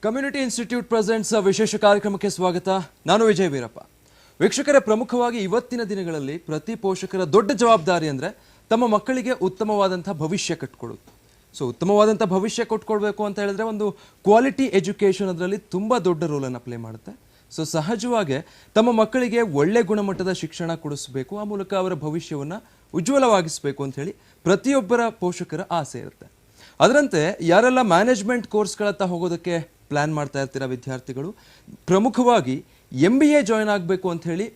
Community institute presents ವಿಶೇಷ ಕಾರ್ಯಕ್ರಮಕ್ಕೆ ಸ್ವಾಗತ. ನಾನು ವಿಜಯ್ ವೀರಪ್ಪ. ವೀಕ್ಷಕರೇ, ಪ್ರಮುಖವಾಗಿ ಇವತ್ತಿನ ದಿನಗಳಲ್ಲಿ ಪ್ರತಿ ಪೋಷಕರ ದೊಡ್ಡ ಜವಾಬ್ದಾರಿ ಅಂದರೆ ತಮ್ಮ ಮಕ್ಕಳಿಗೆ ಉತ್ತಮವಾದಂಥ ಭವಿಷ್ಯ ಕಟ್ಕೊಡೋದು. ಸೊ ಉತ್ತಮವಾದಂಥ ಭವಿಷ್ಯ ಕೊಟ್ಕೊಡ್ಬೇಕು ಅಂತ ಹೇಳಿದ್ರೆ ಒಂದು ಕ್ವಾಲಿಟಿ ಎಜುಕೇಷನ್ ಅದರಲ್ಲಿ ತುಂಬ ದೊಡ್ಡ ರೋಲನ್ನು ಪ್ಲೇ ಮಾಡುತ್ತೆ. ಸೊ ಸಹಜವಾಗಿ ತಮ್ಮ ಮಕ್ಕಳಿಗೆ ಒಳ್ಳೆ ಗುಣಮಟ್ಟದ ಶಿಕ್ಷಣ ಕೊಡಿಸಬೇಕು, ಆ ಮೂಲಕ ಅವರ ಭವಿಷ್ಯವನ್ನು ಉಜ್ವಲವಾಗಿಸಬೇಕು ಅಂತ ಹೇಳಿ ಪ್ರತಿಯೊಬ್ಬರ ಪೋಷಕರ ಆಸೆ ಇರುತ್ತೆ. ಅದರಂತೆ ಯಾರೆಲ್ಲ ಮ್ಯಾನೇಜ್ಮೆಂಟ್ ಕೋರ್ಸ್ಗಳತ್ತ ಹೋಗೋದಕ್ಕೆ ಪ್ಲ್ಯಾನ್ ಮಾಡ್ತಾ ಇರ್ತೀರ ವಿದ್ಯಾರ್ಥಿಗಳು, ಪ್ರಮುಖವಾಗಿ MBA ಜಾಯ್ನ್ ಆಗಬೇಕು ಅಂತ ಹೇಳಿ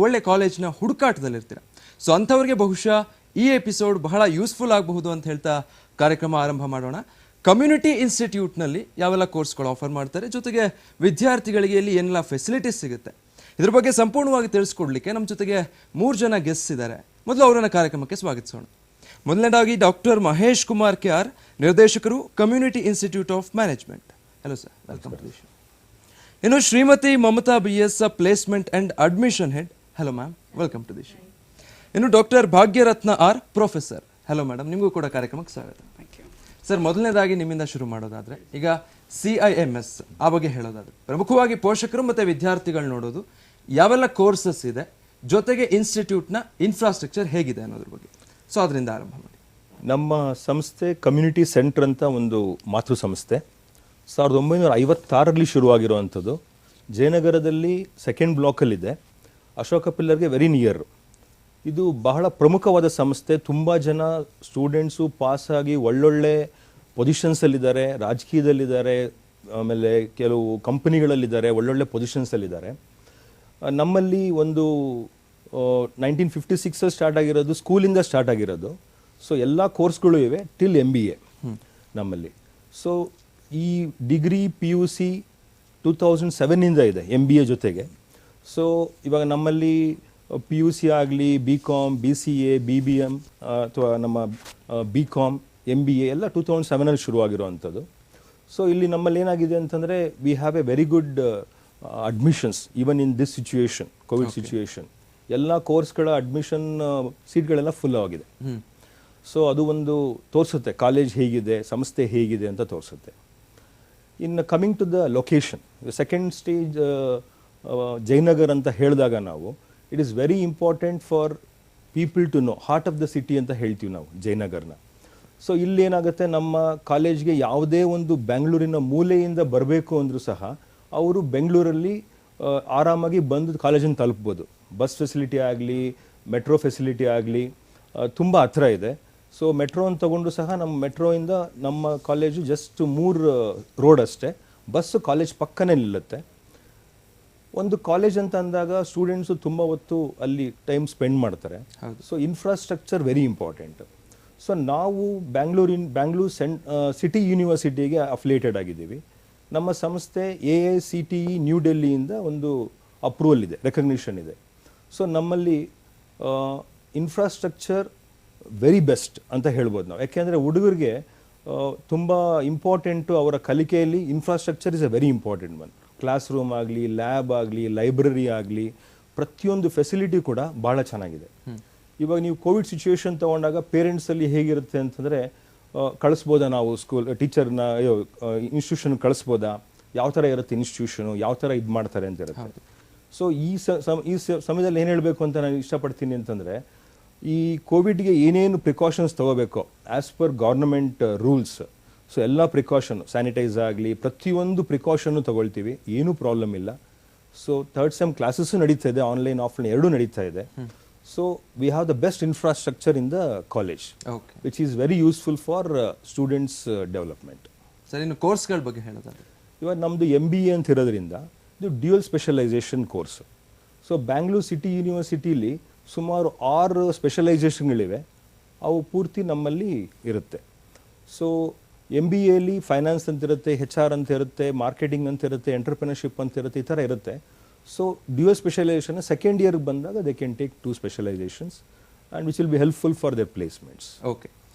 ಒಳ್ಳೆ ಕಾಲೇಜ್ನ ಹುಡುಕಾಟದಲ್ಲಿರ್ತೀರ. ಸೊ ಅಂಥವ್ರಿಗೆ ಬಹುಶಃ ಈ ಎಪಿಸೋಡ್ ಬಹಳ ಯೂಸ್ಫುಲ್ ಆಗಬಹುದು ಅಂತ ಹೇಳ್ತಾ ಕಾರ್ಯಕ್ರಮ ಆರಂಭ ಮಾಡೋಣ. ಕಮ್ಯುನಿಟಿ ಇನ್ಸ್ಟಿಟ್ಯೂಟ್ನಲ್ಲಿ ಯಾವೆಲ್ಲ ಕೋರ್ಸ್ಗಳು ಆಫರ್ ಮಾಡ್ತಾರೆ, ಜೊತೆಗೆ ವಿದ್ಯಾರ್ಥಿಗಳಿಗೆ ಇಲ್ಲಿ ಏನೆಲ್ಲ ಫೆಸಿಲಿಟೀಸ್ ಸಿಗುತ್ತೆ, ಇದ್ರ ಬಗ್ಗೆ ಸಂಪೂರ್ಣವಾಗಿ ತಿಳಿಸ್ಕೊಡ್ಲಿಕ್ಕೆ ನಮ್ಮ ಜೊತೆಗೆ 3 ಜನ ಗೆಸ್ಟ್ಸ್ ಇದ್ದಾರೆ. ಮೊದಲು ಅವರನ್ನ ಕಾರ್ಯಕ್ರಮಕ್ಕೆ ಸ್ವಾಗತಿಸೋಣ. ಮೊದಲನೇದಾಗಿ ಡಾಕ್ಟರ್ ಮಹೇಶ್ ಕುಮಾರ್ KR, ನಿರ್ದೇಶಕರು, community institute of management. Hello sir, welcome to the show. ಇನ್ನು Shrimati Mamata BS, placement and admission head. Hello ma'am, welcome to the show. ಇನ್ನು doctor Bhagyaratna R, professor. Hello madam, ನಿಮಗೂ ಕೂಡ ಕಾರ್ಯಕ್ರಮಕ್ಕೆ ಸ್ವಾಗತ. ಸರ್, ಮೊದಲನೇದಾಗಿ ನಿಮ್ಮಿಂದ ಶುರು ಮಾಡೋದಾದ್ರೆ, ಈಗ CIMS ಆ ಬಗ್ಗೆ ಹೇಳೋದಾದ್ರೆ, ಪ್ರಮುಖವಾಗಿ ಪೋಷಕರು ಮತ್ತು ವಿದ್ಯಾರ್ಥಿಗಳು ನೋಡೋದು ಯಾವೆಲ್ಲ ಕೋರ್ಸಸ್ ಇದೆ, ಜೊತೆಗೆ ಇನ್ಸ್ಟಿಟ್ಯೂಟ್ನ ಇನ್ಫ್ರಾಸ್ಟ್ರಕ್ಚರ್ ಹೇಗಿದೆ ಅನ್ನೋದ್ರ ಬಗ್ಗೆ. ಸೊ ಅದರಿಂದ ಆರಂಭ ಮಾಡಿ. ನಮ್ಮ ಸಂಸ್ಥೆ ಕಮ್ಯುನಿಟಿ ಸೆಂಟರ್ ಅಂತ ಒಂದು ಮಾತೃ ಸಂಸ್ಥೆ 1956ರಲ್ಲಿ ಶುರುವಾಗಿರುವಂಥದ್ದು. ಜಯನಗರದಲ್ಲಿ 2nd ಬ್ಲಾಕಲ್ಲಿದೆ, ಅಶೋಕ ಪಿಲ್ಲರ್ಗೆ ವೆರಿ ನಿಯರ್. ಇದು ಬಹಳ ಪ್ರಮುಖವಾದ ಸಂಸ್ಥೆ. ತುಂಬ ಜನ ಸ್ಟೂಡೆಂಟ್ಸು ಪಾಸಾಗಿ ಒಳ್ಳೊಳ್ಳೆ ಪೊಸಿಷನ್ಸಲ್ಲಿದ್ದಾರೆ, ರಾಜಕೀಯದಲ್ಲಿದ್ದಾರೆ, ಆಮೇಲೆ ಕೆಲವು ಕಂಪನಿಗಳಲ್ಲಿದ್ದಾರೆ, ಒಳ್ಳೊಳ್ಳೆ ಪೊಸಿಷನ್ಸಲ್ಲಿದ್ದಾರೆ. ನಮ್ಮಲ್ಲಿ ಒಂದು 1956 ಸ್ಟಾರ್ಟ್ ಆಗಿರೋದು, ಸ್ಕೂಲಿಂದ ಸ್ಟಾರ್ಟ್ ಆಗಿರೋದು. ಸೊ ಎಲ್ಲ ಕೋರ್ಸ್ಗಳು ಇವೆ ಟಿಲ್ MBA ನಮ್ಮಲ್ಲಿ. ಸೊ ಈ ಡಿಗ್ರಿ PUC 2007ಇಂದ ಇದೆ MBA ಜೊತೆಗೆ. ಸೊ ಇವಾಗ ನಮ್ಮಲ್ಲಿ PUC ಆಗಲಿ, BCom, BCA, BBM ಅಥವಾ ನಮ್ಮ BCom, MBA ಎಲ್ಲ 2007ಅಲ್ಲಿ ಶುರುವಾಗಿರುವಂಥದ್ದು. ಸೊ ಇಲ್ಲಿ ನಮ್ಮಲ್ಲಿ ಏನಾಗಿದೆ ಅಂತಂದರೆ, V have A very good admissions even in this situation, Covid situation. ಎಲ್ಲ ಕೋರ್ಸ್ಗಳ ಅಡ್ಮಿಷನ್ ಸೀಟ್ಗಳೆಲ್ಲ ಫುಲ್ ಆಗಿದೆ. ಸೊ ಅದು ಒಂದು ತೋರಿಸುತ್ತೆ ಕಾಲೇಜ್ ಹೇಗಿದೆ, ಸಂಸ್ಥೆ ಹೇಗಿದೆ ಅಂತ ತೋರಿಸುತ್ತೆ. ಇನ್ನು coming to the location, 2nd stage Jayanagar ಅಂತ ಹೇಳಿದಾಗ ನಾವು, it is very important for people to know heart of the city ಅಂತ ಹೇಳ್ತೀವಿ ನಾವು ಜಯನಗರ್ನ. ಸೊ ಇಲ್ಲೇನಾಗುತ್ತೆ, ನಮ್ಮ ಕಾಲೇಜ್ಗೆ ಯಾವುದೇ ಒಂದು ಬೆಂಗಳೂರಿನ ಮೂಲೆಯಿಂದ ಬರಬೇಕು ಅಂದರೂ ಸಹ ಅವರು ಬೆಂಗಳೂರಲ್ಲಿ ಆರಾಮಾಗಿ ಬಂದು ಕಾಲೇಜನ್ನು ತಲುಪ್ಬೋದು. ಬಸ್ ಫೆಸಿಲಿಟಿ ಆಗಲಿ, ಮೆಟ್ರೋ ಫೆಸಿಲಿಟಿ ಆಗಲಿ ತುಂಬ ಹತ್ರ ಇದೆ. ಸೊ ಮೆಟ್ರೋನ ತೊಗೊಂಡು ಸಹ ನಮ್ಮ ಮೆಟ್ರೋಯಿಂದ ನಮ್ಮ ಕಾಲೇಜು ಜಸ್ಟ್ 3 ರೋಡ್ ಅಷ್ಟೇ. ಬಸ್ಸು ಕಾಲೇಜ್ ಪಕ್ಕನೇ ನಿಲ್ಲುತ್ತೆ. ಒಂದು ಕಾಲೇಜ್ ಅಂತ ಅಂದಾಗ ಸ್ಟೂಡೆಂಟ್ಸು ತುಂಬ ಹೊತ್ತು ಅಲ್ಲಿ ಟೈಮ್ ಸ್ಪೆಂಡ್ ಮಾಡ್ತಾರೆ. So infrastructure very important. So ನಾವು ಬ್ಯಾಂಗ್ಳೂರು ಸಿಟಿ ಯೂನಿವರ್ಸಿಟಿಗೆ ಅಫಿಲಿಯೇಟೆಡ್ ಆಗಿದ್ದೀವಿ. ನಮ್ಮ ಸಂಸ್ಥೆ AICTE ನ್ಯೂ ಡೆಲ್ಲಿಯಿಂದ ಒಂದು ಅಪ್ರೂವಲ್ ಇದೆ, ರೆಕಗ್ನಿಷನ್ ಇದೆ. ಸೊ ನಮ್ಮಲ್ಲಿ ಇನ್ಫ್ರಾಸ್ಟ್ರಕ್ಚರ್ ವೆರಿ ಬೆಸ್ಟ್ ಅಂತ ಹೇಳ್ಬೋದು ನಾವು. ಯಾಕೆಂದರೆ ಹುಡುಗರಿಗೆ ತುಂಬ ಇಂಪಾರ್ಟೆಂಟು ಅವರ ಕಲಿಕೆಯಲ್ಲಿ infrastructure is A very important one. Class room ಆಗಲಿ, ಲ್ಯಾಬ್ ಆಗಲಿ, ಲೈಬ್ರರಿ ಆಗಲಿ, ಪ್ರತಿಯೊಂದು ಫೆಸಿಲಿಟಿ ಕೂಡ ಭಾಳ ಚೆನ್ನಾಗಿದೆ. ಇವಾಗ ನೀವು ಕೋವಿಡ್ ಸಿಚುವೇಶನ್ ತೊಗೊಂಡಾಗ ಪೇರೆಂಟ್ಸಲ್ಲಿ ಹೇಗಿರುತ್ತೆ ಅಂತಂದರೆ, ಕಳಿಸ್ಬೋದಾ ನಾವು ಟೀಚರ್ನ ಇನ್ಸ್ಟಿಟ್ಯೂಷನ್ ಕಳಿಸ್ಬೋದಾ, ಯಾವ ಥರ ಇರುತ್ತೆ ಇನ್ಸ್ಟಿಟ್ಯೂಷನು, ಯಾವ ಥರ ಇದು ಮಾಡ್ತಾರೆ ಅಂತ ಇರುತ್ತೆ. ಸೊ ಈ ಸಮಯದಲ್ಲಿ ಏನು ಹೇಳಬೇಕು ಅಂತ ನಾನು ಇಷ್ಟಪಡ್ತೀನಿ ಅಂತಂದರೆ, ಈ ಕೋವಿಡ್ಗೆ ಏನೇನು ಪ್ರಿಕಾಷನ್ಸ್ ತೊಗೋಬೇಕು as per government rules, so ಎಲ್ಲ ಪ್ರಿಕಾಷನ್, ಸ್ಯಾನಿಟೈಸ್ ಆಗಲಿ, ಪ್ರತಿಯೊಂದು ಪ್ರಿಕಾಷನ್ನು ತೊಗೊಳ್ತೀವಿ, ಏನೂ ಪ್ರಾಬ್ಲಮ್ ಇಲ್ಲ. ಸೊ 3rd ಸೆಮ್ ಕ್ಲಾಸಸ್ಸು ನಡೀತಾ ಇದೆ, ಆನ್ಲೈನ್ ಆಫ್ಲೈನ್ ಎರಡೂ ನಡೀತಾ ಇದೆ. So we have the best infrastructure in the college, which is very useful for students' development. Sir, ಇನ್ನು ಕೋರ್ಸ್ಗಳ ಬಗ್ಗೆ ಹೇಳೋದಾದ್ರೆ, ಇವಾಗ ನಮ್ಮದು MBA ಅಂತ ಇರೋದ್ರಿಂದ ಇದು dual specialisation course. So Bangalore city ಯೂನಿವರ್ಸಿಟಿಲಿ ಸುಮಾರು 6 ಸ್ಪೆಷಲೈಸೇಷನ್ಗಳಿವೆ, ಅವು ಪೂರ್ತಿ ನಮ್ಮಲ್ಲಿ ಇರುತ್ತೆ. ಸೊ MBAಲಿ ಫೈನಾನ್ಸ್ ಅಂತ ಇರುತ್ತೆ, HR ಅಂತ ಇರುತ್ತೆ, ಮಾರ್ಕೆಟಿಂಗ್ ಅಂತ ಇರುತ್ತೆ, ಎಂಟರ್ಪ್ರಿನರ್ಶಿಪ್ ಅಂತ ಇರುತ್ತೆ, ಈ ಥರ ಇರುತ್ತೆ. ಸೊ ಡ್ಯುಯಲ್ ಸ್ಪೆಷಲೈಸೇಷನ್ 2nd ಇಯರ್ಗೆ ಬಂದಾಗ they can take 2 specialisations and which will be helpful for there placements. Okay.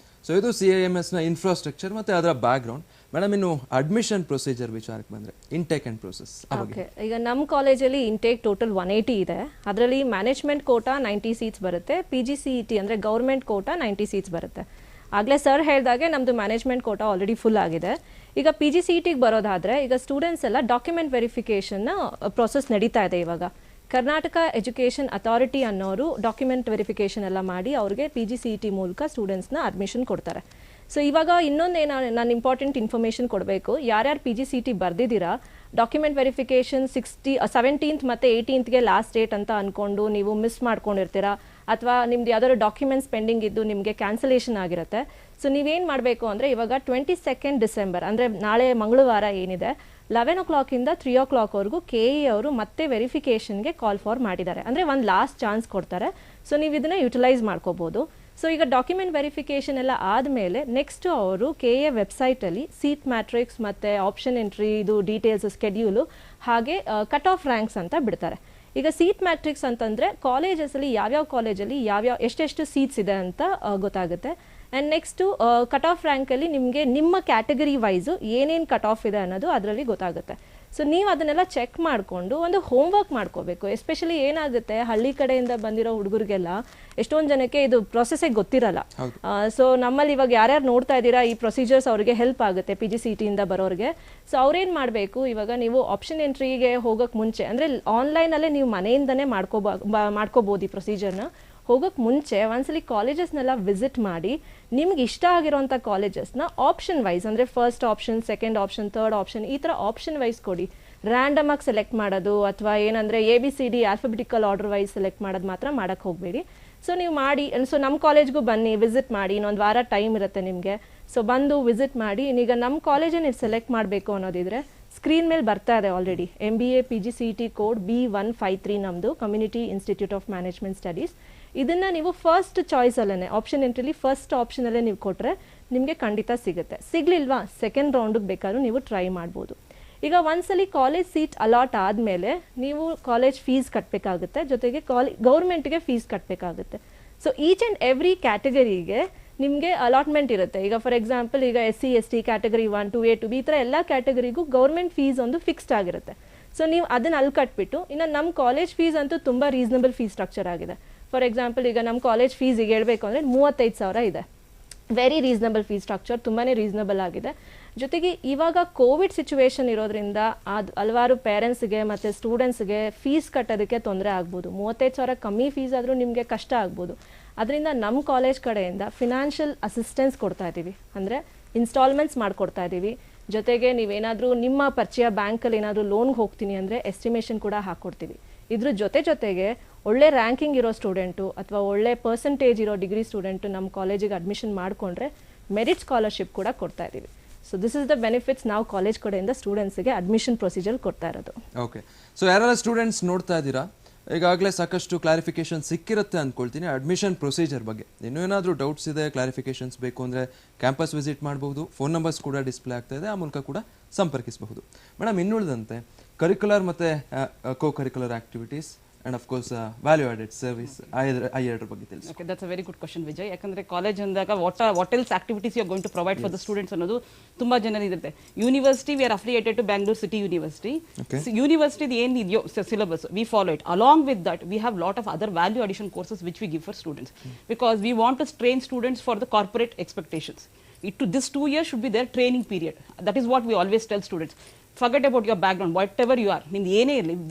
So ಇದು CIMSನ ಇನ್ಫ್ರಾಸ್ಟ್ರಕ್ಚರ್ ಮತ್ತು ಅದರ ಬ್ಯಾಕ್ಗ್ರೌಂಡ್. ಮೇಡಮ್, ಇನ್ನು ಅಡ್ಮಿಷನ್ ಪ್ರೊಸೀಜರ್ ವಿಚಾರಕ್ಕೆ ಬಂದರೆ, ಇಂಟೇಕ್ ಆ್ಯಂಡ್ ಪ್ರೊಸೆಸ್. ಓಕೆ, ಈಗ ನಮ್ಮ ಕಾಲೇಜಲ್ಲಿ ಇಂಟೇಕ್ ಟೋಟಲ್ 180 ಇದೆ. ಅದರಲ್ಲಿ ಮ್ಯಾನೇಜ್ಮೆಂಟ್ ಕೋಟಾ 90 ಸೀಟ್ಸ್ ಬರುತ್ತೆ, PGCET ಅಂದರೆ ಗೌರ್ಮೆಂಟ್ ಕೋಟಾ 90 ಸೀಟ್ಸ್ ಬರುತ್ತೆ. ಆಗಲೇ ಸರ್ ಹೇಳಿದಾಗೆ ನಮ್ಮದು ಮ್ಯಾನೇಜ್ಮೆಂಟ್ ಕೋಟಾ ಆಲ್ರೆಡಿ ಫುಲ್ ಆಗಿದೆ. ಈಗ PGCET ಬರೋದಾದರೆ ಈಗ ಸ್ಟೂಡೆಂಟ್ಸ್ ಎಲ್ಲ ಡಾಕ್ಯುಮೆಂಟ್ ವೆರಿಫಿಕೇಷನ್ನ ಪ್ರೊಸೆಸ್ ನಡೀತಾ ಇದೆ ಇವಾಗ. ಕರ್ನಾಟಕ ಎಜುಕೇಷನ್ ಅಥಾರಿಟಿ ಅನ್ನೋರು ಡಾಕ್ಯುಮೆಂಟ್ ವೆರಿಫಿಕೇಷನ್ ಎಲ್ಲ ಮಾಡಿ ಅವ್ರಿಗೆ PGCET ಮೂಲಕ ಸ್ಟೂಡೆಂಟ್ಸ್ನ ಅಡ್ಮಿಷನ್ ಕೊಡ್ತಾರೆ. ಸೊ ಇವಾಗ ಇನ್ನೊಂದೇನು ನಾನು ಇಂಪಾರ್ಟೆಂಟ್ ಇನ್ಫಾರ್ಮೇಷನ್ ಕೊಡಬೇಕು, ಯಾರ್ಯಾರು PGCET ಬರ್ದಿದ್ದೀರಾ ಡಾಕ್ಯುಮೆಂಟ್ ವೆರಿಫಿಕೇಷನ್ 17th ಮತ್ತು 18th ಲಾಸ್ಟ್ ಡೇಟ್ ಅಂತ ಅಂದ್ಕೊಂಡು ನೀವು ಮಿಸ್ ಮಾಡ್ಕೊಂಡಿರ್ತೀರಾ, ಅಥವಾ ನಿಮ್ದು ಯಾವ್ದಾದ್ರು ಡಾಕ್ಯುಮೆಂಟ್ಸ್ ಪೆಂಡಿಂಗ್ ಇದ್ದು ನಿಮಗೆ ಕ್ಯಾನ್ಸಲೇಷನ್ ಆಗಿರುತ್ತೆ. ಸೊ ನೀವೇನು ಮಾಡಬೇಕು ಅಂದರೆ ಇವಾಗ 22 ಡಿಸೆಂಬರ್ ಅಂದರೆ ನಾಳೆ ಮಂಗಳವಾರ ಏನಿದೆ 11 o'clock ಇಂದ 3 o'clock ವರೆಗೂ KE ಅವರು ಮತ್ತೆ ವೆರಿಫಿಕೇಷನ್ಗೆ ಕಾಲ್ ಫಾರ್ ಮಾಡಿದ್ದಾರೆ. ಅಂದರೆ ಒಂದು ಲಾಸ್ಟ್ ಚಾನ್ಸ್ ಕೊಡ್ತಾರೆ. ಸೊ ನೀವು ಇದನ್ನು ಯುಟಿಲೈಸ್ ಮಾಡ್ಕೋಬೋದು. ಸೊ ಈಗ ಡಾಕ್ಯುಮೆಂಟ್ ವೆರಿಫಿಕೇಷನ್ ಎಲ್ಲ ಆದಮೇಲೆ ನೆಕ್ಸ್ಟು ಅವರು KE ವೆಬ್ಸೈಟಲ್ಲಿ ಸೀಟ್ ಮ್ಯಾಟ್ರಿಕ್ಸ್ ಮತ್ತು ಆಪ್ಷನ್ ಎಂಟ್ರಿ ಇದು ಡೀಟೇಲ್ಸ್ ಸ್ಕೆಡ್ಯೂಲು ಹಾಗೆ ಕಟ್ ಆಫ್ ರ್ಯಾಂಕ್ಸ್ ಅಂತ ಬಿಡ್ತಾರೆ. ಈಗ ಸೀಟ್ ಮ್ಯಾಟ್ರಿಕ್ಸ್ ಅಂತಂದರೆ ಕಾಲೇಜಸಲ್ಲಿ ಯಾವ್ಯಾವ ಕಾಲೇಜಲ್ಲಿ ಎಷ್ಟೆಷ್ಟು ಸೀಟ್ಸ್ ಇದೆ ಅಂತ ಗೊತ್ತಾಗುತ್ತೆ. ಆ್ಯಂಡ್ ನೆಕ್ಸ್ಟು ಕಟ್ ಆಫ್ ರ್ಯಾಂಕಲ್ಲಿ ನಿಮಗೆ ನಿಮ್ಮ ಕ್ಯಾಟಗರಿ ವೈಸು ಏನೇನು ಕಟ್ ಆಫ್ ಇದೆ ಅನ್ನೋದು ಅದರಲ್ಲಿ ಗೊತ್ತಾಗುತ್ತೆ. ಸೊ ನೀವು ಅದನ್ನೆಲ್ಲ ಚೆಕ್ ಮಾಡಿಕೊಂಡು ಒಂದು ಹೋಮ್ವರ್ಕ್ ಮಾಡ್ಕೋಬೇಕು. ಎಸ್ಪೆಷಲಿ ಏನಾಗುತ್ತೆ ಹಳ್ಳಿ ಕಡೆಯಿಂದ ಬಂದಿರೋ ಹುಡುಗರಿಗೆಲ್ಲ ಎಷ್ಟೊಂದು ಜನಕ್ಕೆ ಇದು ಪ್ರೊಸೆಸ್ಸೇ ಗೊತ್ತಿರಲ್ಲ. ಸೊ ನಮ್ಮಲ್ಲಿ ಇವಾಗ ಯಾರ್ಯಾರು ನೋಡ್ತಾ ಇದ್ದೀರಾ ಈ ಪ್ರೊಸೀಜರ್ಸ್ ಅವರಿಗೆ ಹೆಲ್ಪ್ ಆಗುತ್ತೆ PGCETಯಿಂದ ಬರೋರಿಗೆ. ಸೊ ಅವ್ರೇನು ಮಾಡಬೇಕು, ಇವಾಗ ನೀವು ಆಪ್ಷನ್ ಎಂಟ್ರಿಗೆ ಹೋಗೋಕ್ಕೆ ಮುಂಚೆ ಅಂದರೆ ಆನ್ಲೈನಲ್ಲೇ ನೀವು ಮನೆಯಿಂದನೇ ಮಾಡ್ಕೋಬೋದು ಈ ಪ್ರೊಸೀಜರ್ನ. ಹೋಗೋಕ್ಕೆ ಮುಂಚೆ ಒಂದ್ಸಲಿ ಕಾಲೇಜಸ್ನೆಲ್ಲ ವಿಸಿಟ್ ಮಾಡಿ ನಿಮ್ಗೆ ಇಷ್ಟ ಆಗಿರೋಂಥ ಕಾಲೇಜಸ್ನ ಆಪ್ಷನ್ ವೈಸ್ ಅಂದರೆ first option, second option, third option ಈ ಥರ ಆಪ್ಷನ್ ವೈಸ್ ಕೊಡಿ. ರ್ಯಾಂಡಮ್ ಆಗಿ ಸೆಲೆಕ್ಟ್ ಮಾಡೋದು ಅಥವಾ ಏನಂದರೆ ABCD alphabetical order wise select ಮಾಡೋದು ಮಾತ್ರ ಮಾಡೋಕ್ಕೆ ಹೋಗಬೇಡಿ. ಸೊ ನೀವು ಮಾಡಿ, ಸೊ ನಮ್ಮ ಕಾಲೇಜ್ಗೂ ಬನ್ನಿ, ವಿಸಿಟ್ ಮಾಡಿ, ಇನ್ನೊಂದು ವಾರ ಟೈಮ್ ಇರುತ್ತೆ ನಿಮಗೆ. ಸೊ ಬಂದು ವಿಸಿಟ್ ಮಾಡಿ. ಈಗ ನಮ್ಮ ಕಾಲೇಜನ್ನು ನೀವು ಸೆಲೆಕ್ಟ್ ಮಾಡಬೇಕು ಅನ್ನೋದಿದ್ರೆ ಸ್ಕ್ರೀನ್ ಮೇಲೆ ಬರ್ತಾ ಇದೆ already MBA PGCET code B153 ನಮ್ಮದು community institute of management studies. ಇದನ್ನು ನೀವು ಫಸ್ಟ್ ಚಾಯ್ಸಲ್ಲೇ ಆಪ್ಷನ್ ಎಂಟ್ರಿಲಿ ಫಸ್ಟ್ ಆಪ್ಷನಲ್ಲೇ ನೀವು ಕೊಟ್ಟರೆ ನಿಮಗೆ ಖಂಡಿತ ಸಿಗುತ್ತೆ. ಸಿಗಲಿಲ್ವಾ ಸೆಕೆಂಡ್ ರೌಂಡಿಗೆ ಬೇಕಾದ್ರೂ ನೀವು ಟ್ರೈ ಮಾಡ್ಬೋದು. ಈಗ ಒಂದ್ಸಲಿ ಕಾಲೇಜ್ ಸೀಟ್ ಅಲಾಟ್ ಆದಮೇಲೆ ನೀವು ಕಾಲೇಜ್ ಫೀಸ್ ಕಟ್ಟಬೇಕಾಗುತ್ತೆ, ಜೊತೆಗೆ ಗೌರ್ಮೆಂಟ್ಗೆ ಫೀಸ್ ಕಟ್ಟಬೇಕಾಗುತ್ತೆ. ಸೊ ಈಚ್ ಆ್ಯಂಡ್ ಎವ್ರಿ ಕ್ಯಾಟಗರಿಗೆ ನಿಮಗೆ ಅಲಾಟ್ಮೆಂಟ್ ಇರುತ್ತೆ. ಈಗ ಫಾರ್ ಎಕ್ಸಾಂಪಲ್ ಈಗ SC ST category 1 to A to B ಈ ಥರ ಎಲ್ಲ ಕ್ಯಾಟಗರಿಗೂ ಗೌರ್ಮೆಂಟ್ ಫೀಸ್ ಒಂದು ಫಿಕ್ಸ್ಡ್ ಆಗಿರುತ್ತೆ. ಸೊ ನೀವು ಅದನ್ನು ಅಲ್ಲಿ ಕಟ್ಬಿಟ್ಟು, ಇನ್ನು ನಮ್ಮ ಕಾಲೇಜ್ ಫೀಸ್ ಅಂತೂ ತುಂಬ ರೀಸನಬಲ್ ಫೀಸ್ ಸ್ಟ್ರಕ್ಚರ್ ಆಗಿದೆ. ಫಾರ್ ಎಕ್ಸಾಂಪಲ್ ಈಗ ನಮ್ಮ ಕಾಲೇಜ್ ಫೀಸ್ ಈಗ ಹೇಳಬೇಕು ಅಂದರೆ 35,000 ಇದೆ. ವೆರಿ ರೀಸನಬಲ್ ಫೀಸ್ ಸ್ಟ್ರಕ್ಚರ್, ತುಂಬಾ ರೀಸನಬಲ್ ಆಗಿದೆ. ಜೊತೆಗೆ ಇವಾಗ ಕೋವಿಡ್ ಸಿಚುವೇಶನ್ ಇರೋದ್ರಿಂದ ಹಲವಾರು ಪೇರೆಂಟ್ಸ್ಗೆ ಮತ್ತು ಸ್ಟೂಡೆಂಟ್ಸ್ಗೆ ಫೀಸ್ ಕಟ್ಟೋದಕ್ಕೆ ತೊಂದರೆ ಆಗ್ಬೋದು. 35,000 ಕಮ್ಮಿ ಫೀಸ್ ಆದರೂ ನಿಮಗೆ ಕಷ್ಟ ಆಗ್ಬೋದು. ಅದರಿಂದ ನಮ್ಮ ಕಾಲೇಜ್ ಕಡೆಯಿಂದ ಫಿನಾನ್ಷಿಯಲ್ ಅಸಿಸ್ಟೆನ್ಸ್ ಕೊಡ್ತಾ ಇದ್ದೀವಿ, ಅಂದರೆ ಇನ್ಸ್ಟಾಲ್ಮೆಂಟ್ಸ್ ಮಾಡಿಕೊಡ್ತಾ ಇದ್ದೀವಿ. ಜೊತೆಗೆ ನೀವೇನಾದರೂ ನಿಮ್ಮ ಪರಿಚಯ ಬ್ಯಾಂಕಲ್ಲಿ ಏನಾದರೂ ಲೋನ್ಗೆ ಹೋಗ್ತೀನಿ ಅಂದರೆ ಎಸ್ಟಿಮೇಷನ್ ಕೂಡ ಹಾಕ್ಕೊಡ್ತೀವಿ. ಇದ್ರ ಜೊತೆಗೆ ಒಳ್ಳೆ ರ್ಯಾಂಕಿಂಗ್ ಇರೋ ಸ್ಟೂಡೆಂಟು ಅಥವಾ ಒಳ್ಳೆ ಪರ್ಸೆಂಟೇಜ್ ಇರೋ ಡಿಗ್ರಿ ಸ್ಟೂಡೆಂಟು ನಮ್ಮ ಕಾಲೇಜಿಗೆ ಅಡ್ಮಿಷನ್ ಮಾಡಿಕೊಂಡ್ರೆ ಮೆರಿಟ್ ಸ್ಕಾಲರ್ಶಿಪ್ ಕೂಡ ಕೊಡ್ತಾ ಇದ್ದೀವಿ. So this is the benefits ನಾವು ಕಾಲೇಜ್ ಕಡೆಯಿಂದ ಸ್ಟೂಡೆಂಟ್ಸ್ಗೆ ಅಡ್ಮಿಷನ್ ಪ್ರೊಸೀಜರ್ ಕೊಡ್ತಾ ಇರೋದು. ಓಕೆ, ಸೊ ಯಾರೆಲ್ಲ ಸ್ಟೂಡೆಂಟ್ಸ್ ನೋಡ್ತಾ ಇದ್ದೀರಾ, ಈಗಾಗಲೇ ಸಾಕಷ್ಟು ಕ್ಲಾರಿಫಿಕೇಶನ್ ಸಿಕ್ಕಿರುತ್ತೆ ಅಂದ್ಕೊಳ್ತೀನಿ ಅಡ್ಮಿಷನ್ ಪ್ರೊಸೀಜರ್ ಬಗ್ಗೆ. ಇನ್ನೂ ಏನಾದರೂ ಡೌಟ್ಸ್ ಇದೆ, ಕ್ಲಾರಿಫಿಕೇಶನ್ಸ್ ಬೇಕು ಅಂದರೆ ಕ್ಯಾಂಪಸ್ ವಿಸಿಟ್ ಮಾಡಬಹುದು. ಫೋನ್ ನಂಬರ್ಸ್ ಕೂಡ ಡಿಸ್ಪ್ಲೇ ಆಗ್ತಾ ಇದೆ, ಆ ಮೂಲಕ ಕೂಡ ಸಂಪರ್ಕಿಸಬಹುದು. ಮೇಡಮ್, ಇನ್ನುಳಿದಂತೆ ಕರಿಕ್ಯುಲರ್ ಮತ್ತು co curricular activities and of course value added service ಐದರ ಬಗ್ಗೆ ತಿಳಿಸಿ. Okay, that's a very good question, Vijay. ಯಾಕಂದ್ರೆ ಕಾಲೇಜ್ ಅಂದಾಗ what else activities you are going to provide for the students ಅನ್ನೋದು ತುಂಬಾ ಜನರಿರುತ್ತೆ. University we are affiliated to Bangalore City University. So university ಏನು ಇದೆಯೋ syllabus we follow it. Along with that we have lot of other value addition courses which we give for students because we want to train students for the corporate expectations. This 2 years should be their training period. That is what we always tell students. Forget about your background, whatever you are.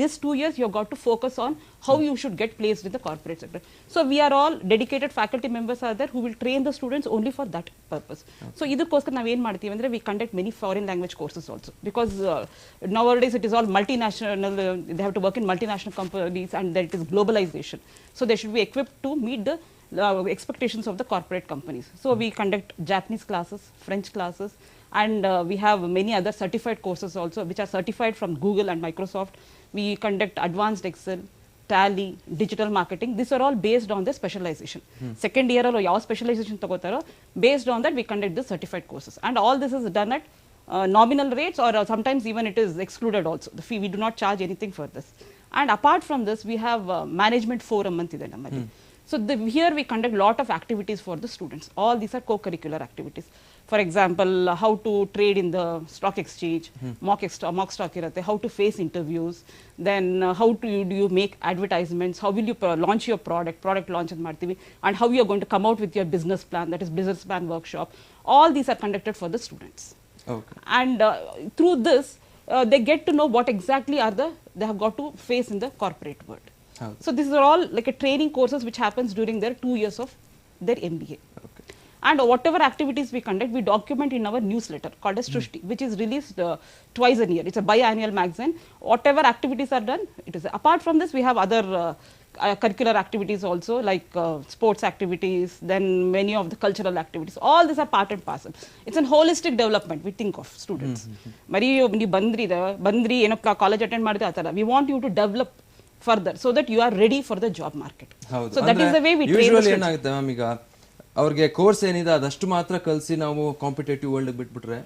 This 2 years you have got to focus on how you should get placed in the corporate sector. So we are all dedicated faculty members are there who will train the students only for that purpose. So idakoskar navu ಏನು ಮಾಡ್ತೀವಿ ಅಂದ್ರೆ we conduct many foreign language courses also because nowadays it is all multinational, they have to work in multinational companies and that it is globalization. So they should be equipped to meet the expectations of the corporate companies. So we conduct Japanese classes, French classes, and we have many other certified courses also which are certified from Google and Microsoft. We conduct advanced Excel, Tally, digital marketing. These are all based on the specialization. Second year allo yav specialization tagotaro, based on that we conduct the certified courses, and all this is done at nominal rates or sometimes even it is excluded also. The fee, we do not charge anything for this. And apart from this we have management forum antide nammalli. So here we conduct lot of activities for the students. All these are co-curricular activities. For example how to trade in the stock exchange, mock stock ಇರುತ್ತೆ, how to face interviews, then how to you make advertisements, how will you launch your product launch ಅಂತ ಮಾಡ್ತೀವಿ, and how you are going to come out with your business plan, that is business plan workshop. All these are conducted for the students. Okay. And through this, they get to know what exactly they have got to face in the corporate world. ಹೌದು. So these are all like a training courses which happens during their 2 years of their MBA. Okay. And whatever activities we conduct, we document in our newsletter called as Trushti, which is released twice a year. It's a biannual magazine. Whatever activities are done, it is. Apart from this, we have other curricular activities also, like sports activities, then many of the cultural activities. All these are part and parcel. It's a holistic development we think of students. Mari you bandri eno college attend madide atara. We want you to develop further so that you are ready for the job market. ಹೌದು. So that is the way we train the usually students. ಏನಾಗುತ್ತೆ ma'am, ಈಗ ಅವ್ರಿಗೆ course ಏನಿದೆ ಅದಷ್ಟು ಮಾತ್ರ ಕಲಿಸಿ ನಾವು competitive world ಬಿಟ್ಬಿಟ್ರೆ